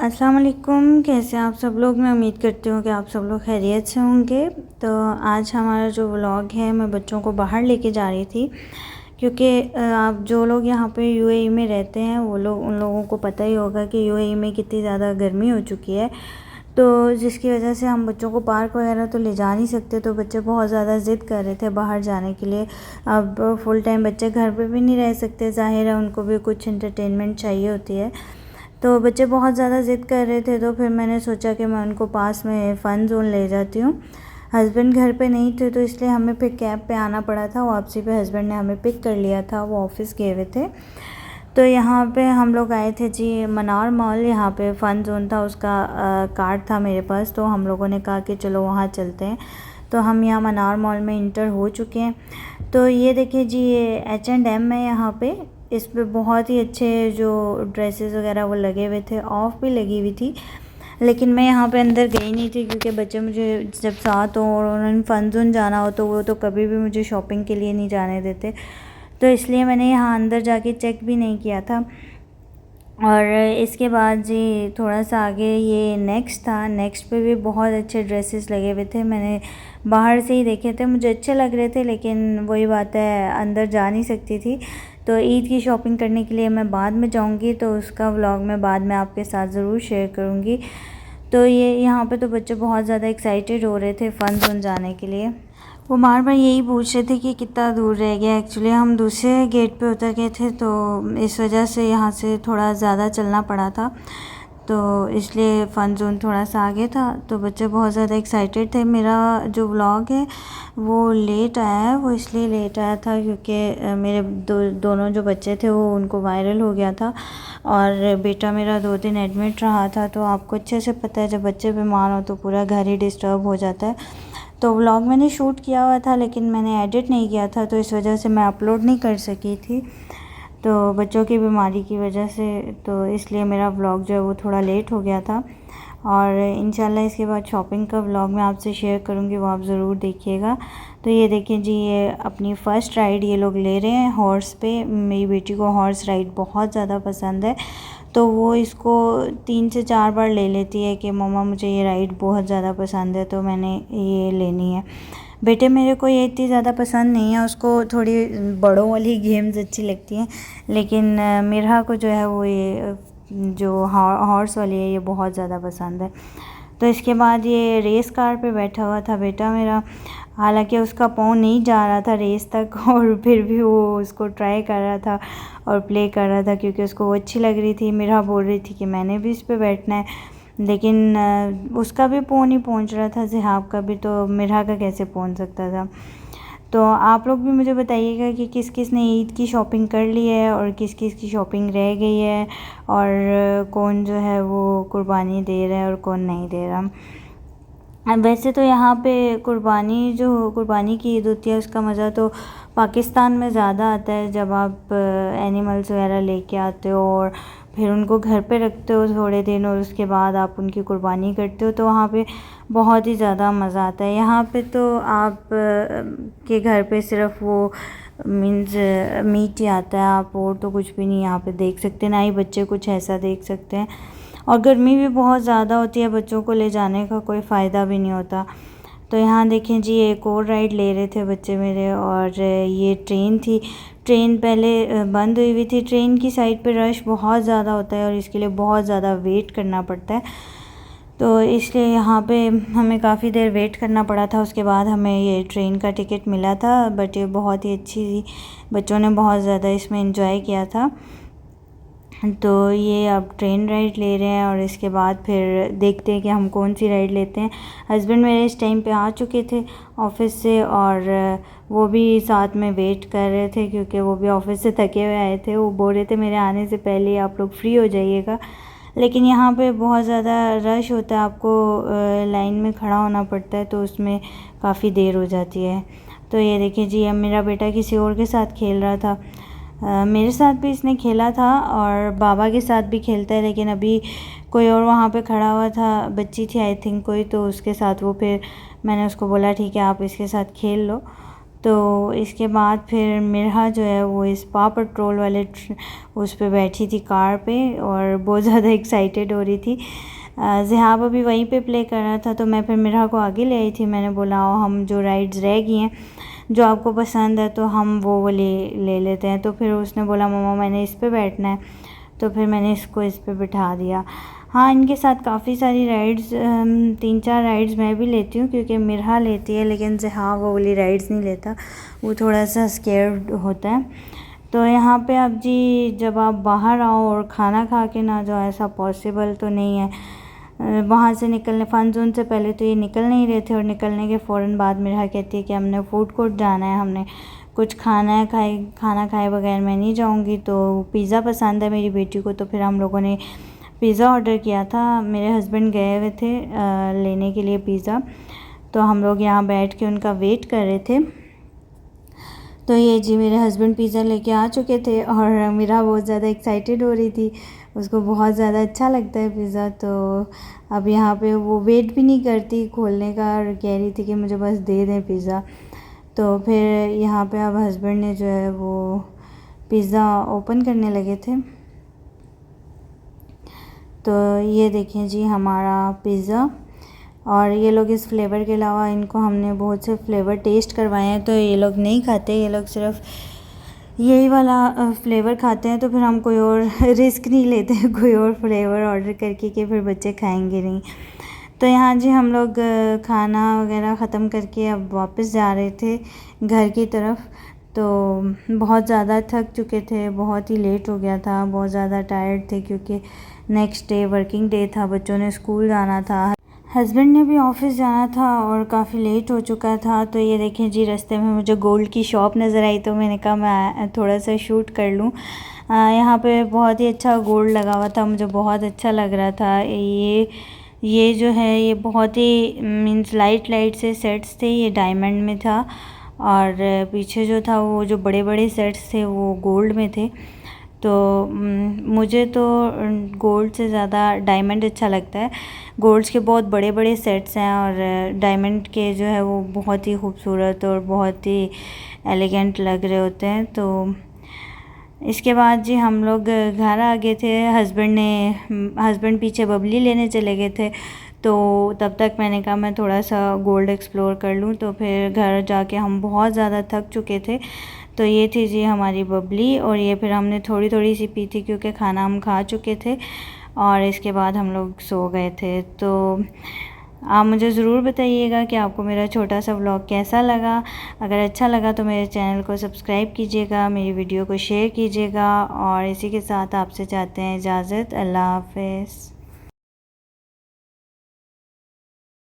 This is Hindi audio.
अस्सलाम वालेकुम। कैसे हैं आप सब लोग। मैं उम्मीद करती हूँ कि आप सब लोग खैरियत से होंगे। तो आज हमारा जो व्लॉग है, मैं बच्चों को बाहर लेके जा रही थी क्योंकि आप जो लोग यहाँ पे यूएई में रहते हैं वो लोग उन लोगों को पता ही होगा कि यूएई में कितनी ज़्यादा गर्मी हो चुकी है। तो जिसकी वजह से हम बच्चों को पार्क वगैरह तो ले जा नहीं सकते। तो बच्चे बहुत ज़्यादा ज़िद कर रहे थे बाहर जाने के लिए। अब फुल टाइम बच्चे घर पे भी नहीं रह सकते, ज़ाहिर है उनको भी कुछ एंटरटेनमेंट चाहिए होती है। तो बच्चे बहुत ज़्यादा ज़िद कर रहे थे, तो फिर मैंने सोचा कि मैं उनको पास में फ़न ज़ोन ले जाती हूँ। हस्बैंड घर पे नहीं थे तो इसलिए हमें फिर कैब पे आना पड़ा था। वापसी पे हस्बैंड ने हमें पिक कर लिया था, वो ऑफ़िस गए हुए थे। तो यहाँ पे हम लोग आए थे जी मनार मॉल। यहाँ पे फ़न ज़ोन था, उसका कार्ड था मेरे पास, तो हम लोगों ने कहा कि चलो वहाँ चलते हैं। तो हम यहाँ मनार मॉल में इंटर हो चुके हैं। तो ये देखिए जी, ये H&M है यहाँ पे। इस पे बहुत ही अच्छे जो ड्रेसेस वगैरह वो लगे हुए थे, ऑफ भी लगी हुई थी। लेकिन मैं यहाँ पे अंदर गई नहीं थी क्योंकि बच्चे मुझे जब साथ हों और उन्होंने फ़न ज़ोन जाना हो तो वो तो कभी भी मुझे शॉपिंग के लिए नहीं जाने देते। तो इसलिए मैंने यहाँ अंदर जाके चेक भी नहीं किया था। और इसके बाद जी थोड़ा सा आगे ये नेक्स्ट था। नेक्स्ट पे भी बहुत अच्छे ड्रेसेस लगे हुए थे। मैंने बाहर से ही देखे थे, मुझे अच्छे लग रहे थे, लेकिन वही बात है अंदर जा नहीं सकती थी। तो ईद की शॉपिंग करने के लिए मैं बाद में जाऊंगी, तो उसका व्लॉग मैं बाद में आपके साथ ज़रूर शेयर करूंगी। तो ये यहाँ पे तो बच्चे बहुत ज़्यादा एक्साइटेड हो रहे थे फ़न ज़ोन जाने के लिए। वो बार बार यही पूछ रहे थे कि कितना दूर रह गया। एक्चुअली हम दूसरे गेट पे उतर गए थे, तो इस वजह से यहाँ से थोड़ा ज़्यादा चलना पड़ा था, तो इसलिए फ़न ज़ोन थोड़ा सा आगे था। तो बच्चे बहुत ज़्यादा एक्साइटेड थे। मेरा जो व्लॉग है वो लेट आया है, वो इसलिए लेट आया था क्योंकि मेरे दोनों जो बच्चे थे वो उनको वायरल हो गया था और बेटा मेरा 2 दिन एडमिट रहा था। तो आपको अच्छे से पता है जब बच्चे बीमार हो तो पूरा घर ही डिस्टर्ब हो जाता है। तो व्लॉग मैंने शूट किया हुआ था लेकिन मैंने एडिट नहीं किया था, तो इस वजह से मैं अपलोड नहीं कर सकी थी, तो बच्चों की बीमारी की वजह से। तो इसलिए मेरा व्लॉग जो है वो थोड़ा लेट हो गया था। और इंशाल्लाह इसके बाद शॉपिंग का व्लॉग मैं आपसे शेयर करूँगी, वो आप ज़रूर देखिएगा। तो ये देखिए जी, ये अपनी फ़र्स्ट राइड ये लोग ले रहे हैं हॉर्स पे। मेरी बेटी को हॉर्स राइड बहुत ज़्यादा पसंद है, तो वो इसको 3 से 4 बार ले लेती है कि मम्मा मुझे ये राइड बहुत ज़्यादा पसंद है, तो मैंने ये लेनी है। बेटे मेरे को ये इतनी ज़्यादा पसंद नहीं है, उसको थोड़ी बड़ों वाली गेम्स अच्छी लगती हैं, लेकिन मिरहा को जो है वो ये जो हॉर्स वाली है ये बहुत ज़्यादा पसंद है। तो इसके बाद ये रेस कार पे बैठा हुआ था बेटा मेरा। हालांकि उसका पाँव नहीं जा रहा था रेस तक और फिर भी वो उसको ट्राई कर रहा था और प्ले कर रहा था क्योंकि उसको वो अच्छी लग रही थी। मिरहा बोल रही थी कि मैंने भी इस पे बैठना है, लेकिन उसका भी पाँव नहीं पहुंच रहा था, ज़िहाब का भी, तो मिरहा का कैसे पहुंच सकता था। तो आप लोग भी मुझे बताइएगा कि किस किस ने ईद की शॉपिंग कर ली है और किस किस की शॉपिंग रह गई है, और कौन जो है वो कुर्बानी दे रहा है और कौन नहीं दे रहा। वैसे तो यहाँ पे कुर्बानी की ईद होती है उसका मज़ा तो पाकिस्तान में ज़्यादा आता है, जब आप एनिमल्स वगैरह लेके आते हो और फिर उनको घर पे रखते हो थोड़े दिन और उसके बाद आप उनकी कुर्बानी करते हो, तो वहाँ पे बहुत ही ज़्यादा मज़ा आता है। यहाँ पे तो आप के घर पे सिर्फ वो मीन्स मीट ही आता है, आप और तो कुछ भी नहीं यहाँ पे देख सकते, ना ही बच्चे कुछ ऐसा देख सकते हैं। और गर्मी भी बहुत ज़्यादा होती है, बच्चों को ले जाने का कोई फ़ायदा भी नहीं होता। तो यहाँ देखें जी, एक और राइड ले रहे थे बच्चे मेरे, और ये ट्रेन थी। ट्रेन पहले बंद हुई हुई थी। ट्रेन की साइड पे रश बहुत ज़्यादा होता है और इसके लिए बहुत ज़्यादा वेट करना पड़ता है, तो इसलिए यहाँ पे हमें काफ़ी देर वेट करना पड़ा था। उसके बाद हमें ये ट्रेन का टिकट मिला था, बट ये बहुत ही अच्छी थी, बच्चों ने बहुत ज़्यादा इसमें एंजॉय किया था। तो ये अब ट्रेन राइड ले रहे हैं और इसके बाद फिर देखते हैं कि हम कौन सी राइड लेते हैं। हस्बैंड मेरे इस टाइम पे आ चुके थे ऑफ़िस से और वो भी साथ में वेट कर रहे थे क्योंकि वो भी ऑफ़िस से थके हुए आए थे। वो बोल रहे थे मेरे आने से पहले आप लोग फ्री हो जाइएगा, लेकिन यहाँ पे बहुत ज़्यादा रश होता है, आपको लाइन में खड़ा होना पड़ता है, तो उसमें काफ़ी देर हो जाती है। तो ये देखिए जी, अब मेरा बेटा किसी और के साथ खेल रहा था। मेरे साथ भी इसने खेला था और बाबा के साथ भी खेलता है, लेकिन अभी कोई और वहाँ पे खड़ा हुआ था, बच्ची थी आई थिंक कोई, तो उसके साथ वो फिर मैंने उसको बोला ठीक है आप इसके साथ खेल लो। तो इसके बाद फिर मिरहा जो है वो इस स्पा पेट्रोल वाले उस पे बैठी थी कार पे और बहुत ज़्यादा एक्साइटेड हो रही थी। ज़िहाब अभी वहीं पे प्ले कर रहा था, तो मैं फिर मिरहा को आगे ले आई थी। मैंने बोला आओ हम जो राइड्स रह गई हैं जो आपको पसंद है तो हम वो वाली ले लेते हैं। तो फिर उसने बोला मम्मा मैंने इस पे बैठना है, तो फिर मैंने इसको इस पे बिठा दिया। हाँ, इनके साथ काफ़ी सारी राइड्स 3-4 राइड्स मैं भी लेती हूँ क्योंकि मिरहा लेती है, लेकिन ज़िहाब वो वाली राइड्स नहीं लेता, वो थोड़ा सा स्केर्ड होता है। तो यहाँ पे अब जी जब आप बाहर आओ और खाना खा के ना जाओ, ऐसा पॉसिबल तो नहीं है। वहाँ से निकलने फ़न ज़ोन से पहले तो ये निकल नहीं रहे थे और निकलने के फ़ौरन बाद मिरहा कहती है कि हमने फ़ूड कोर्ट जाना है, हमने कुछ खाना है, खाना खाए बगैर मैं नहीं जाऊँगी। तो पिज़्ज़ा पसंद है मेरी बेटी को, तो फिर हम लोगों ने पिज़्ज़ा ऑर्डर किया था। मेरे हस्बैंड गए हुए थे लेने के लिए पिज़्ज़ा, तो हम लोग यहाँ बैठ के उनका वेट कर रहे थे। तो ये जी मेरे हस्बैंड पिज़्ज़ा लेके आ चुके थे और मेरा बहुत ज़्यादा एक्साइटेड हो रही थी, उसको बहुत ज़्यादा अच्छा लगता है पिज़्ज़ा। तो अब यहाँ पे वो वेट भी नहीं करती खोलने का और कह रही थी कि मुझे बस दे दें पिज़्ज़ा। तो फिर यहाँ पे अब हस्बैंड ने जो है वो पिज़्ज़ा ओपन करने लगे थे। तो ये देखें जी हमारा पिज़्ज़ा, और ये लोग इस फ्लेवर के अलावा इनको हमने बहुत से फ्लेवर टेस्ट करवाए हैं, तो ये लोग नहीं खाते, ये लोग सिर्फ यही वाला फ्लेवर खाते हैं। तो फिर हम कोई और रिस्क नहीं लेते हैं कोई और फ्लेवर ऑर्डर करके कि फिर बच्चे खाएंगे नहीं। तो यहाँ जी हम लोग खाना वगैरह ख़त्म करके अब वापस जा रहे थे घर की तरफ। तो बहुत ज़्यादा थक चुके थे, बहुत ही लेट हो गया था, बहुत ज़्यादा टायर्ड थे क्योंकि नेक्स्ट डे वर्किंग डे था, बच्चों ने स्कूल जाना था, हस्बैंड ने भी ऑफ़िस जाना था और काफ़ी लेट हो चुका था। तो ये देखें जी रास्ते में मुझे गोल्ड की शॉप नज़र आई, तो मैंने कहा मैं थोड़ा सा शूट कर लूँ। यहाँ पे बहुत ही अच्छा गोल्ड लगा हुआ था, मुझे बहुत अच्छा लग रहा था। ये जो है ये बहुत ही मीन्स लाइट से सेट्स थे, ये डायमंड में था और पीछे जो था वो जो बड़े बड़े सेट्स थे वो गोल्ड में थे। तो मुझे तो गोल्ड से ज़्यादा डायमंड अच्छा लगता है। गोल्ड्स के बहुत बड़े बड़े सेट्स हैं और डायमंड के जो है वो बहुत ही खूबसूरत और बहुत ही एलिगेंट लग रहे होते हैं। तो इसके बाद जी हम लोग घर आ गए थे, हस्बैंड पीछे बबली लेने चले गए थे। तो तब तक मैंने कहा मैं थोड़ा सा गोल्ड एक्सप्लोर कर लूँ। तो फिर घर जाके हम बहुत ज़्यादा थक चुके थे। तो ये थी जी हमारी बबली, और ये फिर हमने थोड़ी थोड़ी सी पी थी क्योंकि खाना हम खा चुके थे और इसके बाद हम लोग सो गए थे। तो आप मुझे ज़रूर बताइएगा कि आपको मेरा छोटा सा व्लॉग कैसा लगा। अगर अच्छा लगा तो मेरे चैनल को सब्सक्राइब कीजिएगा, मेरी वीडियो को शेयर कीजिएगा, और इसी के साथ आपसे चाहते हैं इजाज़त। अल्लाह हाफ़िज़।